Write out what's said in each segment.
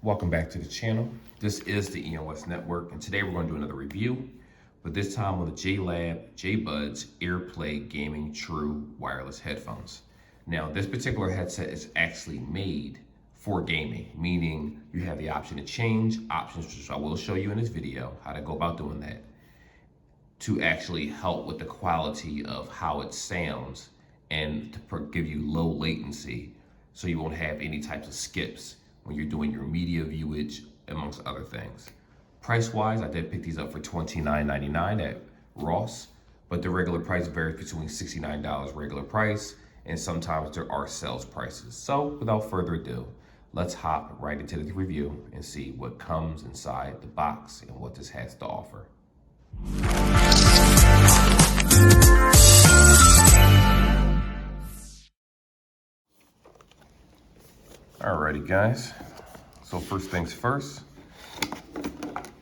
Welcome back to the channel. This is the EOS Network, and today we're going to do another review, but this time with the Jlab JBuds AirPlay Gaming True Wireless Headphones. Now, this particular headset is actually made for gaming, meaning you have the option to change options, which I will show you in this video, how to go about doing that, to actually help with the quality of how it sounds and to give you low latency so you won't have any types of skips when you're doing your media viewage, amongst other things. Price-wise, I did pick these up for $29.99 at Ross, but the regular price varies between $69 regular price, and sometimes there are sales prices. So without further ado, let's hop right into the review and see what comes inside the box and what this has to offer. Alrighty guys, so first things first,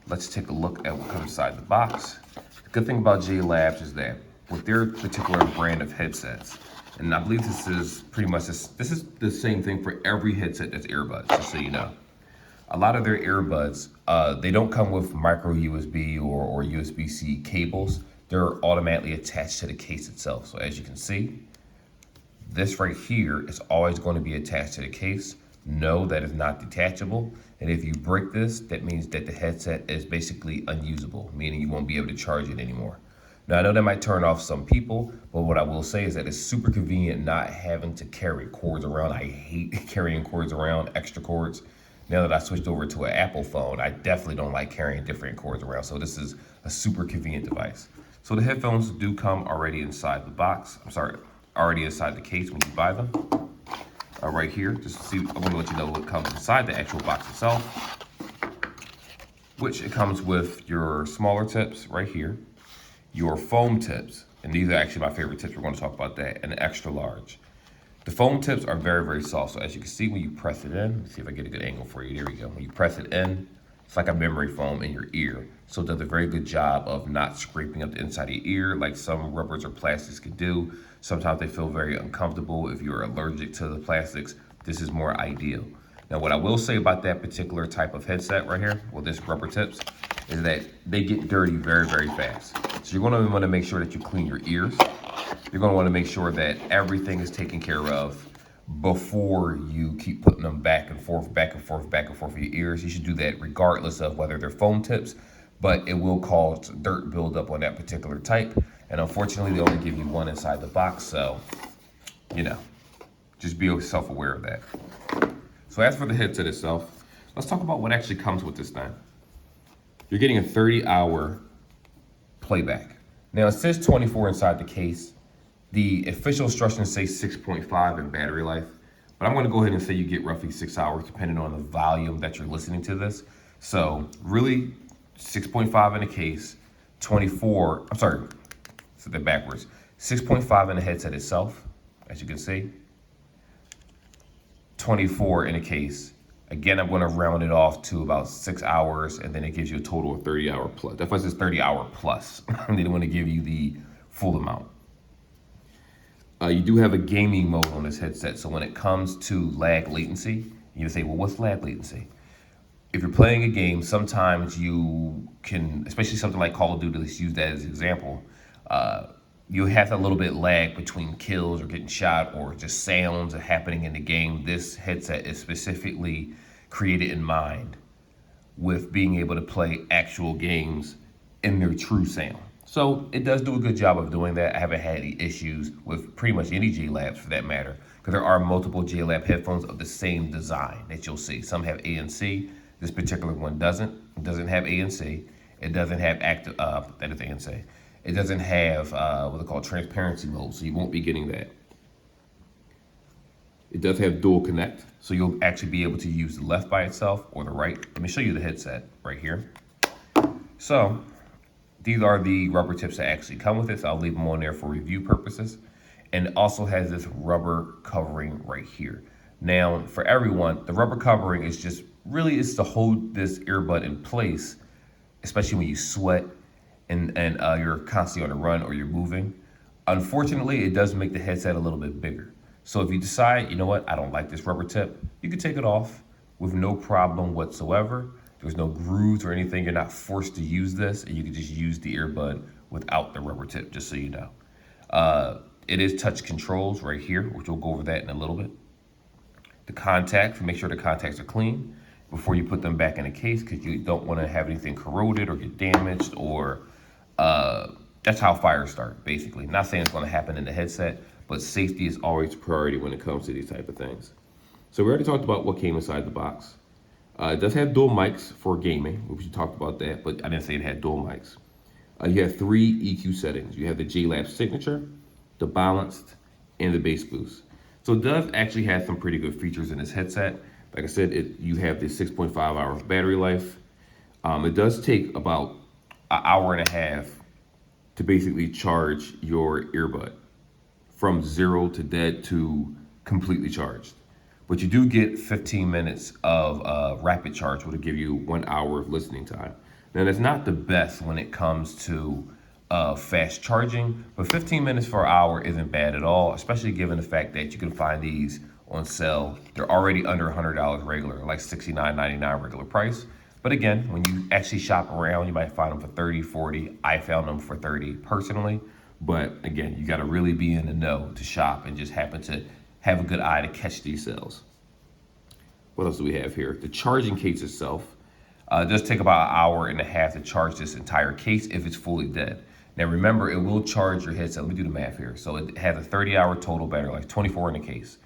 let's take a look at what comes inside the box. The good thing about Jlab is that with their particular brand of headsets, and I believe this is pretty much, this is the same thing for every headset that's earbuds, just so you know. A lot of their earbuds, they don't come with micro USB or USB-C cables. They're automatically attached to the case itself. So as you can see, this right here is always going to be attached to the case. No, that is not detachable. And if you break this, that means that the headset is basically unusable, meaning you won't be able to charge it anymore. Now, I know that might turn off some people, but what I will say is that it's super convenient not having to carry cords around. I hate carrying cords around, extra cords. Now that I switched over to an Apple phone, I definitely don't like carrying different cords around. So this is a super convenient device. So the headphones do come already inside the box. Already inside the case when you buy them. Right here, just to see, I want to let you know what comes inside the actual box itself, which it comes with your smaller tips right here, your foam tips, and these are actually my favorite tips. We're going to talk about that, and the extra large. The foam tips are very, very soft. So as you can see, when you press it in, let's see if I get a good angle for you. There we go. When you press it in, it's like a memory foam in your ear. So it does a very good job of not scraping up the inside of your ear like some rubbers or plastics can do. Sometimes they feel very uncomfortable. If you're allergic to the plastics, this is more ideal. Now, what I will say about that particular type of headset right here, with this rubber tips, is that they get dirty very, very fast. So you're gonna wanna make sure that you clean your ears. You're gonna wanna make sure that everything is taken care of before you keep putting them back and forth, back and forth, back and forth for your ears. You should do that regardless of whether they're foam tips, but it will cause dirt buildup on that particular type. And unfortunately, they only give you one inside the box, so, you know, just be self-aware of that. So as for the headset itself, let's talk about what actually comes with this thing. You're getting a 30-hour playback. Now, it says 24 inside the case. The official instructions say 6.5 in battery life, but I'm going to go ahead and say you get roughly 6 hours depending on the volume that you're listening to this. So really 6.5 in the case, 24, I'm sorry, so they're backwards. 6.5 in the headset itself, as you can see. 24 in the case. Again, I'm going to round it off to about 6 hours, and then it gives you a total of 30-hour plus. That's why it says 30-hour plus. They don't want to give you the full amount. You do have a gaming mode on this headset, so when it comes to lag latency, you say, well, what's lag latency? If you're playing a game, sometimes you can, especially something like Call of Duty, let's use that as an example, you have a little bit lag between kills or getting shot or just sounds happening in the game. This headset is specifically created in mind with being able to play actual games in their true sound. So it does do a good job of doing that. I haven't had any issues with pretty much any Jlabs for that matter, because there are multiple Jlab headphones of the same design that you'll see. Some have ANC. This particular one doesn't. It doesn't have ANC. It doesn't have active, that is ANC. It doesn't have what they call transparency mode, so you won't be getting that. It does have dual connect, so you'll actually be able to use the left by itself or the right. Let me show you the headset right here. So these are the rubber tips that actually come with it, so I'll leave them on there for review purposes. And it also has this rubber covering right here. Now, for everyone, the rubber covering is just really is to hold this earbud in place, especially when you sweat and you're constantly on the run or you're moving. Unfortunately, it does make the headset a little bit bigger. So if you decide, you know what, I don't like this rubber tip, you can take it off, with no problem whatsoever. There's no grooves or anything. You're not forced to use this, and you can just use the earbud without the rubber tip, just so you know. It is touch controls right here, which we'll go over that in a little bit. The contacts, make sure the contacts are clean before you put them back in the case, because you don't want to have anything corroded or get damaged, or that's how fires start, basically. Not saying it's going to happen in the headset, but safety is always priority when it comes to these type of things. So we already talked about what came inside the box. It does have dual mics for gaming, which we talked about that, but I didn't say it had dual mics. You have 3 EQ settings. You have the Jlab signature, the balanced, and the bass boost. So it does actually have some pretty good features in this headset. Like I said, you have the 6.5 hours battery life. It does take about an hour and a half to basically charge your earbud from 0 to dead to completely charged. But you do get 15 minutes of rapid charge, which will give you 1 hour of listening time. Now, that's not the best when it comes to fast charging, but 15 minutes for an hour isn't bad at all, especially given the fact that you can find these on sale. They're already under $100 regular, like $69.99 regular price. But again, when you actually shop around, you might find them for 30, 40. I found them for 30 personally. But again, you got to really be in the know to shop and just happen to have a good eye to catch these sales. What else do we have here? The charging case itself does take about an hour and a half to charge this entire case if it's fully dead. Now remember, it will charge your headset. Let me do the math here. So it has a 30-hour total battery life, 24 in the case.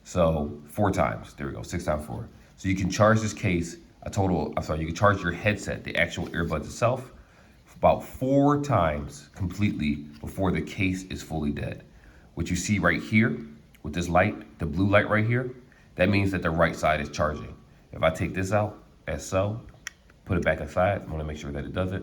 So 4 times, there we go, 6 times 4. So you can charge this case you can charge your headset, the actual earbuds itself, about 4 times completely before the case is fully dead. What you see right here with this light, the blue light right here, that means that the right side is charging. If I take this out as so, put it back aside, I want to make sure that it does it.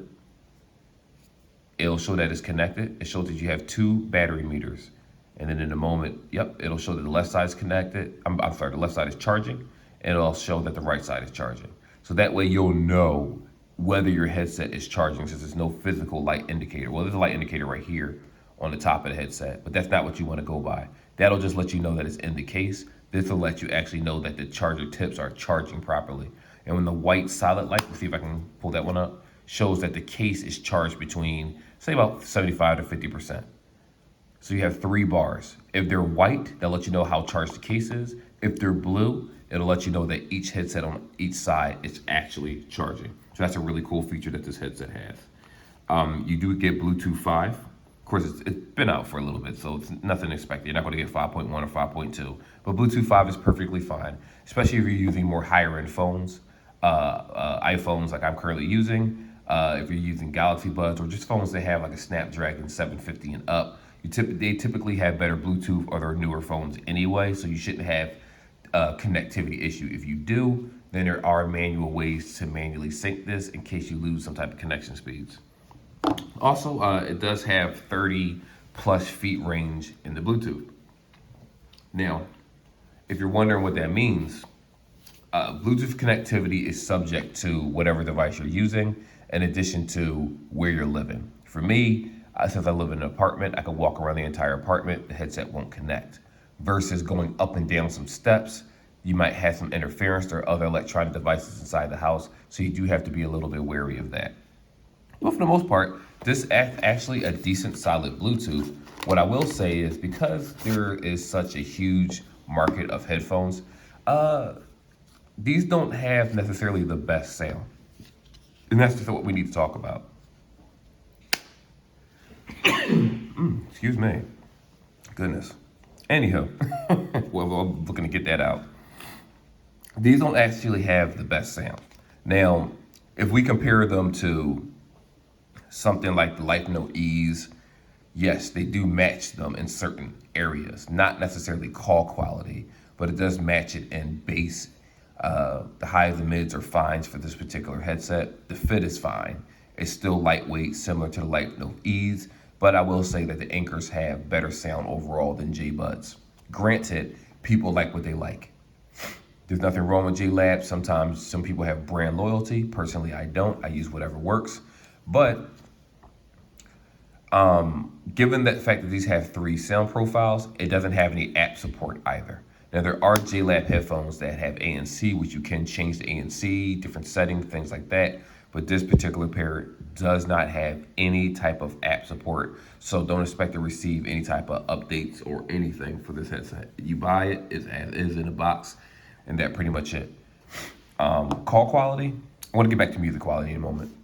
It'll show that it's connected. It shows that you have 2 battery meters. And then in a moment, yep, it'll show that the left side is connected. The left side is charging. And it'll show that the right side is charging. So that way you'll know whether your headset is charging, since there's no physical light indicator. Well, there's a light indicator right here on the top of the headset, but that's not what you want to go by. That'll just let you know that it's in the case. This will let you actually know that the charger tips are charging properly. And when the white solid light, let's see if I can pull that one up, shows that the case is charged between, say, about 75 to 50%. So you have 3 bars. If they're white, they'll let you know how charged the case is. If they're blue, it'll let you know that each headset on each side is actually charging. So that's a really cool feature that this headset has. You do get Bluetooth 5. Of course, it's been out for a little bit, so it's nothing expected. You're not going to get 5.1 or 5.2. But Bluetooth 5 is perfectly fine, especially if you're using more higher-end phones, iPhones like I'm currently using. If you're using Galaxy Buds or just phones that have like a Snapdragon 750 and up, they typically have better Bluetooth or their newer phones anyway, so you shouldn't have a connectivity issue. If you do, then there are manual ways to manually sync this in case you lose some type of connection speeds. Also, it does have 30 plus feet range in the Bluetooth. Now, if you're wondering what that means, Bluetooth connectivity is subject to whatever device you're using, in addition to where you're living. For me, since I live in an apartment, I can walk around the entire apartment, the headset won't connect. Versus going up and down some steps, you might have some interference or other electronic devices inside the house, so you do have to be a little bit wary of that. But for the most part, this is actually a decent solid Bluetooth. What I will say is, because there is such a huge market of headphones, these don't have necessarily the best sound. And that's just what we need to talk about. Excuse me. Goodness. Anyhow, well, I'm looking to get that out. These don't actually have the best sound. Now, if we compare them to something like the Life Note E's, yes, they do match them in certain areas. Not necessarily call quality, but it does match it in bass. The highs and mids are fines for this particular headset. The fit is fine. It's still lightweight, similar to the Life Note E's, but I will say that the Anchors have better sound overall than J-Buds. Granted, people like what they like. There's nothing wrong with Jlab. Sometimes some people have brand loyalty. Personally, I don't. I use whatever works. But given the fact that these have 3 sound profiles, it doesn't have any app support either. Now there are Jlab headphones that have ANC, which you can change the ANC, different settings, things like that. But this particular pair does not have any type of app support. So don't expect to receive any type of updates or anything for this headset. You buy it, it's as is in a box, and that's pretty much it. Call quality, I want to get back to music quality in a moment.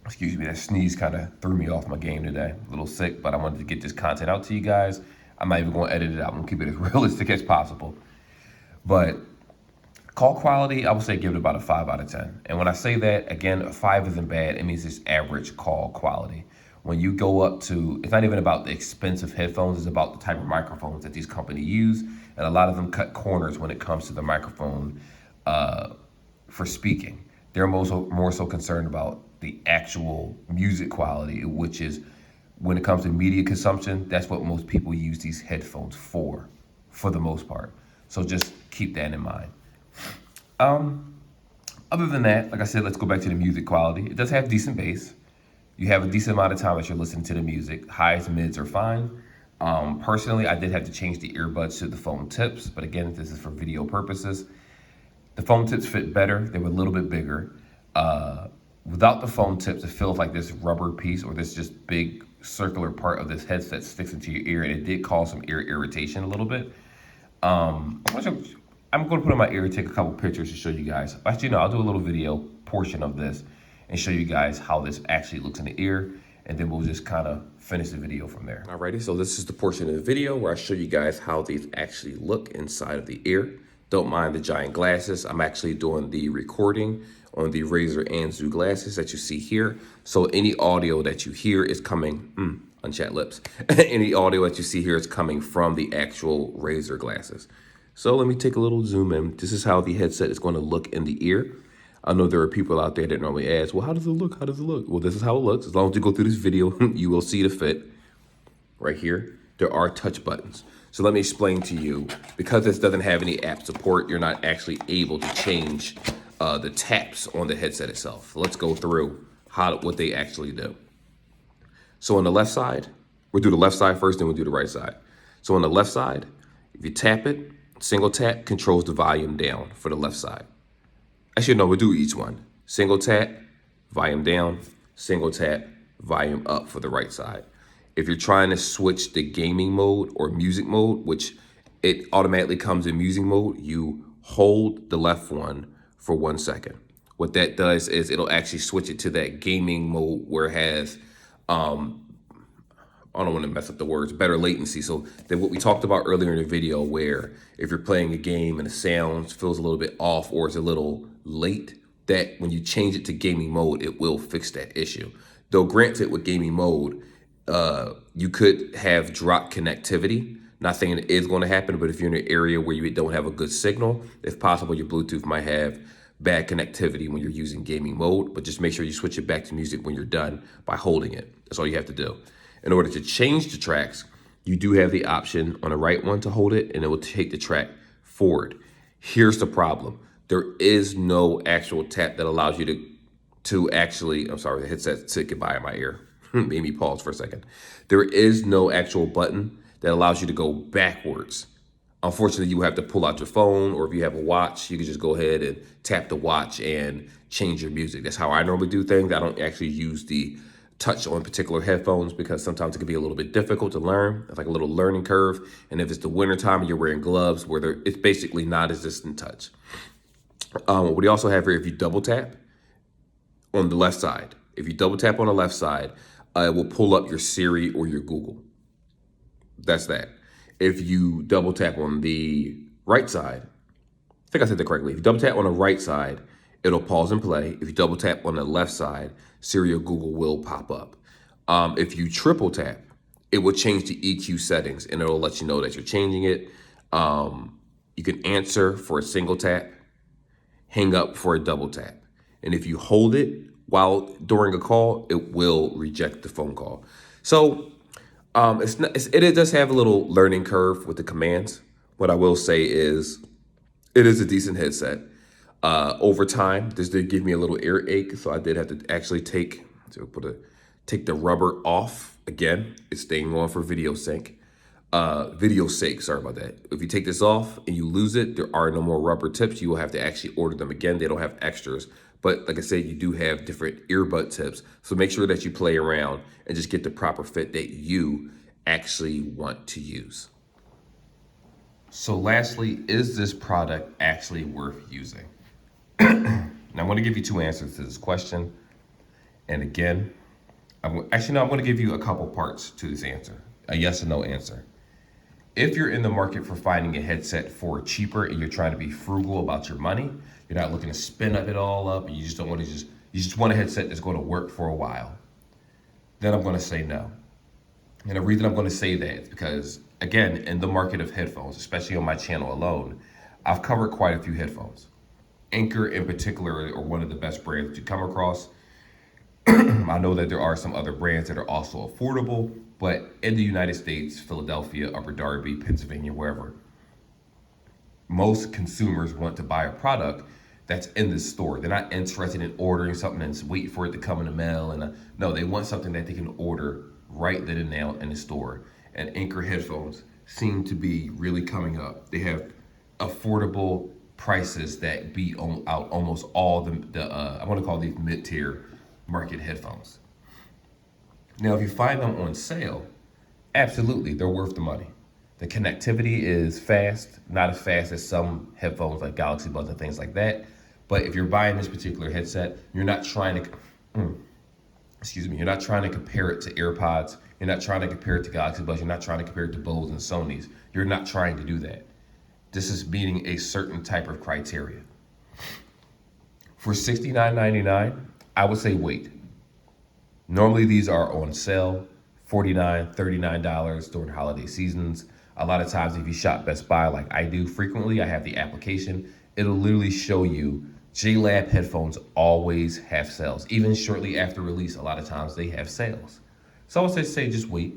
Excuse me, that sneeze kind of threw me off my game today. A little sick, but I wanted to get this content out to you guys. I'm not even going to edit it out. I'm going to keep it as realistic as possible. But call quality, I would say give it about a 5 out of 10. And when I say that, again, a 5 isn't bad. It means it's average call quality. When you go up to, it's not even about the expensive headphones, it's about the type of microphones that these companies use. And a lot of them cut corners when it comes to the microphone for speaking. They're more so concerned about the actual music quality, which is, when it comes to media consumption, that's what most people use these headphones for the most part. So just keep that in mind. Other than that, like I said, let's go back to the music quality. It does have decent bass. You have a decent amount of time that you're listening to the music. Highs, mids are fine. Personally, I did have to change the earbuds to the foam tips, but again, this is for video purposes. The foam tips fit better. They were a little bit bigger. Without the foam tips, it feels like this rubber piece or this just big circular part of this headset sticks into your ear, and it did cause some ear irritation a little bit. I'm going to put in my ear and take a couple pictures to show you guys. Actually, no, I'll do a little video portion of this and show you guys how this actually looks in the ear, and then we'll just kind of finish the video from there. Alrighty, so this is the portion of the video where I show you guys how these actually look inside of the ear. Don't mind the giant glasses. I'm actually doing the recording on the Razer Anzu glasses that you see here. So any audio that you hear is coming, unchat lips. Any audio that you see here is coming from the actual Razer glasses. So let me take a little zoom in. This is how the headset is going to look in the ear. I know there are people out there that normally ask, well, how does it look? How does it look? Well, this is how it looks. As long as you go through this video, you will see the fit. Right here, there are touch buttons. So let me explain to you, because this doesn't have any app support, you're not actually able to change the taps on the headset itself. Let's go through what they actually do. So on the left side, we'll do the left side first, then we'll do the right side. So on the left side, if you tap it, single tap controls the volume down for the left side. Actually, no, we'll do each one. Single tap, volume down, single tap, volume up for the right side. If you're trying to switch the gaming mode or music mode, which it automatically comes in music mode, you hold the left one for 1 second. What that does is it'll actually switch it to that gaming mode where it has, I don't want to mess up the words, better latency. So then what we talked about earlier in the video, where if you're playing a game and the sound feels a little bit off or it's a little late, that when you change it to gaming mode, it will fix that issue. Though granted, with gaming mode, you could have drop connectivity. Not saying it is going to happen, but if you're in an area where you don't have a good signal, it's possible your Bluetooth might have bad connectivity when you're using gaming mode, but just make sure you switch it back to music when you're done by holding it. That's all you have to do. In order to change the tracks, you do have the option on the right one to hold it, and it will take the track forward. Here's the problem. There is no actual tap that allows you to actually, I'm sorry, the headset said goodbye in my ear. Made me pause for a second. There is no actual button that allows you to go backwards. Unfortunately, you have to pull out your phone, or if you have a watch, you can just go ahead and tap the watch and change your music. That's how I normally do things. I don't actually use the touch on particular headphones because sometimes it can be a little bit difficult to learn. It's like a little learning curve. And if it's the winter time and you're wearing gloves, it's basically non-existent touch. What we also have here, if you double tap on the left side, it will pull up your Siri or your Google. That's that. If you double tap on the right side, I think I said that correctly. If you double tap on the right side, it'll pause and play. If you double tap on the left side, Siri or Google will pop up. If you triple tap, it will change the EQ settings and it'll let you know that you're changing it. You can answer for a single tap, hang up for a double tap. And if you hold it during a call, it will reject the phone call. So it does have a little learning curve with the commands. What I will say is it is a decent headset. Over time, this did give me a little earache, so I did have to actually take the rubber off. Again, it's staying on for video sync. video's sake, sorry about that. If you take this off and you lose it, there are no more rubber tips. You will have to actually order them again. They don't have extras. But like I said, you do have different earbud tips. So make sure that you play around and just get the proper fit that you actually want to use. So lastly, is this product actually worth using? Now I'm going to give you two answers to this question. And again, I'm going to give you a couple parts to this answer, a yes and no answer. If you're in the market for finding a headset for cheaper and you're trying to be frugal about your money, you're not looking to spin up it all up, and you just don't want to you just want a headset that's going to work for a while, then I'm going to say no. And the reason I'm going to say that is because, again, in the market of headphones, especially on my channel alone, I've covered quite a few headphones. Anchor in particular are one of the best brands that you come across. I know that there are some other brands that are also affordable, but in the United States, Philadelphia, Upper Darby, Pennsylvania, wherever, most consumers want to buy a product that's in the store. They're not interested in ordering something and wait for it to come in the mail. No, they want something that they can order right then and now in the store. And Anchor headphones seem to be really coming up. They have affordable prices that beat out almost all I want to call these mid-tier market headphones. Now, if you find them on sale, absolutely, they're worth the money. The connectivity is fast, not as fast as some headphones like Galaxy Buds and things like that. But if you're buying this particular headset, you're not trying to, you're not trying to compare it to AirPods. You're not trying to compare it to Galaxy Buds. You're not trying to compare it to Bose and Sony's. You're not trying to do that. This is meeting a certain type of criteria. For $69.99, I would say wait. Normally these are on sale, $49, $39 during holiday seasons. A lot of times if you shop Best Buy like I do frequently, I have the application, it'll literally show you Jlab headphones always have sales. Even shortly after release, a lot of times they have sales. So I would say just wait.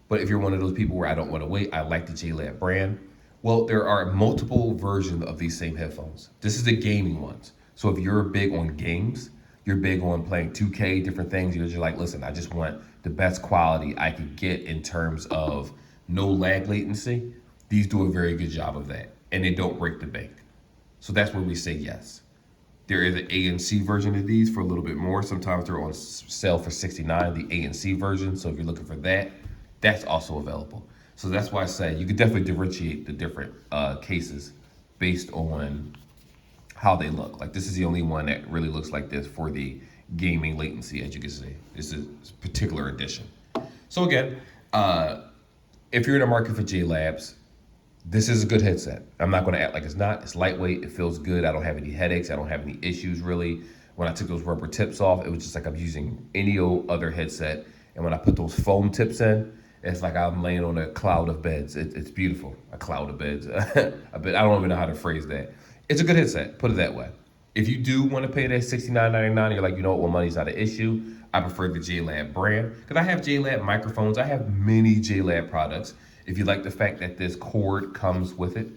But if you're one of those people where I don't want to wait, I like the Jlab brand. Well, there are multiple versions of these same headphones. This is the gaming ones. So if you're big on games, you're big on playing 2K, different things, you're just like, listen, I just want the best quality I could get in terms of no lag latency. These do a very good job of that, and they don't break the bank. So that's where we say yes. There is an A and C version of these for a little bit more. Sometimes they're on sale for $69, the A and C version. So if you're looking for that, that's also available. So that's why I say you could definitely differentiate the different cases based on how they look. Like this is the only one that really looks like this for the gaming latency, as you can see. This is a particular edition. So again, if you're in the market for Jlabs, this is a good headset. I'm not going to act like it's not. It's lightweight. It feels good. I don't have any headaches. I don't have any issues really. When I took those rubber tips off, it was just like I'm using any old other headset. And when I put those foam tips in, it's like I'm laying on a cloud of beds. It's beautiful. A cloud of beds. I don't even know how to phrase that. It's a good headset, put it that way. If you do want to pay that $69.99, you're like, you know what, well, money's not an issue. I prefer the Jlab brand because I have Jlab microphones. I have many Jlab products. If you like the fact that this cord comes with it,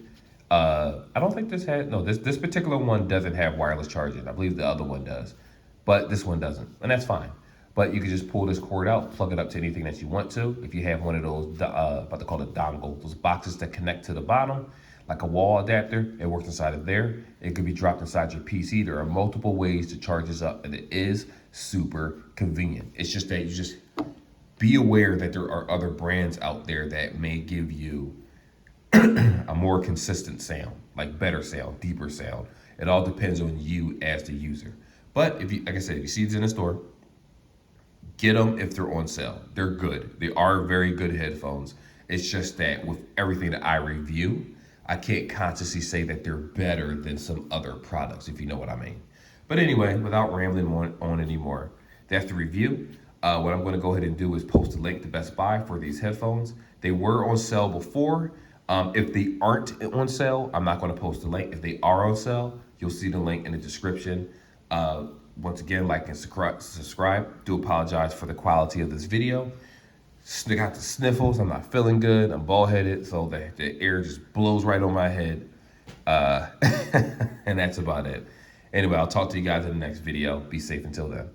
I don't think this particular one doesn't have wireless charging. I believe the other one does, but this one doesn't, and that's fine. But you can just pull this cord out, plug it up to anything that you want to. If you have one of those, what they call a dongle, those boxes that connect to the bottom, like a wall adapter, it works inside of there. It could be dropped inside your PC. There are multiple ways to charge this up, and it is super convenient. It's just that you just be aware that there are other brands out there that may give you a more consistent sound, like better sound, deeper sound. It all depends on you as the user. But if you, like I said, if you see these in the store, get them if they're on sale. They're good. They are very good headphones. It's just that with everything that I review, I can't consciously say that they're better than some other products, if you know what I mean. But anyway, without rambling on anymore, that's the review. What I'm going to go ahead and do is post a link to Best Buy for these headphones. They were on sale before. If they aren't on sale, I'm not going to post a link. If they are on sale, you'll see the link in the description. Once again, like and subscribe. Do apologize for the quality of this video. I got the sniffles. I'm not feeling good. I'm bald-headed, so the air just blows right on my head. And that's about it. Anyway, I'll talk to you guys in the next video. Be safe until then.